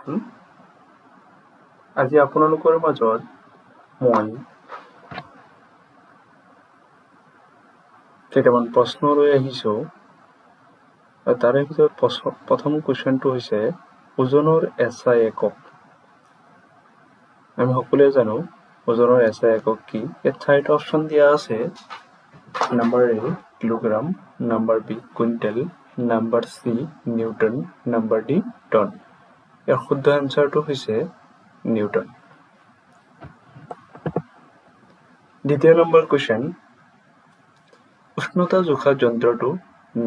বন্ধুসকল, আজি আপোনালোকৰ মাজত মই কেইটামান প্ৰশ্ন লৈ আহিছো। তাৰে ভিতৰত প্ৰথম কুৱেশ্যনটো হৈছে ওজনৰ SI একক। আমি সকলোৱে জানো ওজনৰ SI একক কি। ইয়াত 4টা অপশ্যন দিয়া আছে। Number A kilogram, number B quintal, number C newton, number D ton. ইয়াৰ শুদ্ধ এনচাৰটো হৈছে নিউটন। দ্বিতীয় নম্বৰ কুৱেশ্যন, উষ্ণতা জোখা যন্ত্ৰটোৰ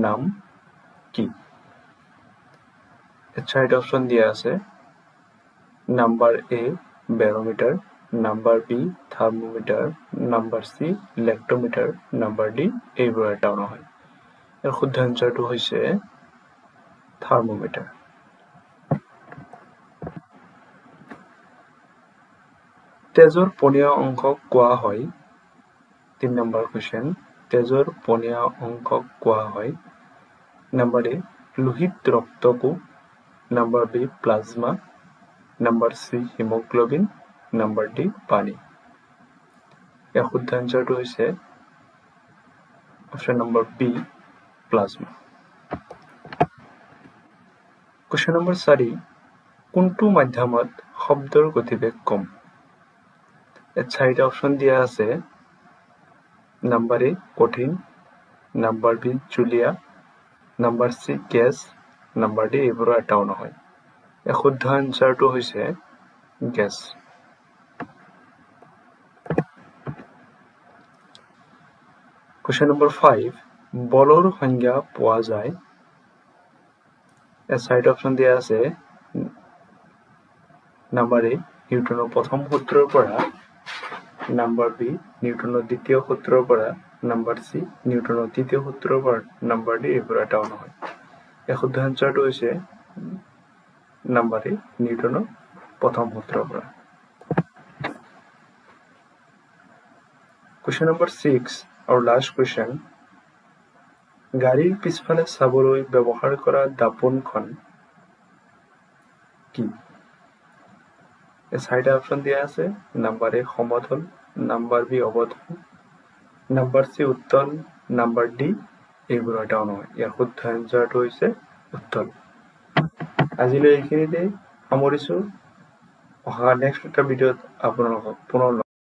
নাম কি? ইয়াত 4টা অপশ্যন দিয়া আছে। Number A barometer, number B thermometer, number C lactometer, number D এইবোৰৰ এটাও নহয়। ইয়াৰ শুদ্ধ এনচাৰটো হৈছে থাৰ্মোমিটাৰ। তেজৰ পনীয়া অংশক কোৱা হয়, 3 নম্বৰ কুৱেশ্যন, তেজৰ পনীয়া অংশক কোৱা হয়। নাম্বাৰ A লোহিত ৰক্তকোষ, number B plasma, number C haemoglobin, number D পানী। ইয়াৰ শুদ্ধ এনচাৰটো হৈছে option number B plasma. Question number 4, কোনটো মাধ্যমত শব্দৰ গতিবেগ কম? ইয়াত 4টা অপশ্যন দিয়া আছে। নাম্বাৰ A কঠিন, নাম্বাৰ B জুলীয়া, number C gas, number D এইবোৰৰ এটাও নহয়। ইয়াৰ শুদ্ধ এনচাৰটো হৈছে গেছ। কুৱেশ্যন নম্বৰ 5, বলৰ সংজ্ঞা পোৱা যায়। ইয়াত 4টা অপশ্যন দিয়া আছে। নাম্বাৰ A নিউটনৰ প্ৰথম সূত্ৰৰ পৰা, নাম্বাৰ B নিউটনৰ দ্বিতীয় সূত্ৰৰ পৰা, নাম্বাৰ C নিউটনৰ তৃতীয় সূত্ৰৰ পৰা, নাম্বাৰ D এইবোৰ এটাও নহয়। ইয়াৰ শুদ্ধ এনচাৰটো হৈছে নাম্বাৰ A নিউটনৰ প্ৰথম সূত্ৰৰ পৰা। কুৱেশ্যন নম্বৰ 6 আৰু লাষ্ট কুৱেশ্যন, গাড়ীৰ পিছফালে চাবলৈ ব্যৱহাৰ কৰা দাপোনখন কি? 4টা অপশ্যন দিয়া আছে। নাম্বাৰ A সমতল, নাম্বাৰ B অৱতল, নাম্বাৰ C উত্তল, নাম্বাৰ D এইবোৰ এটাও নহয়। ইয়াৰ শুদ্ধ এনচাৰটো হৈছে উত্তল। আজিলৈ এইখিনিতে সামৰিছোঁ। অহা নেক্সট এটা ভিডিঅ'ত আপোনালোকক পুনৰ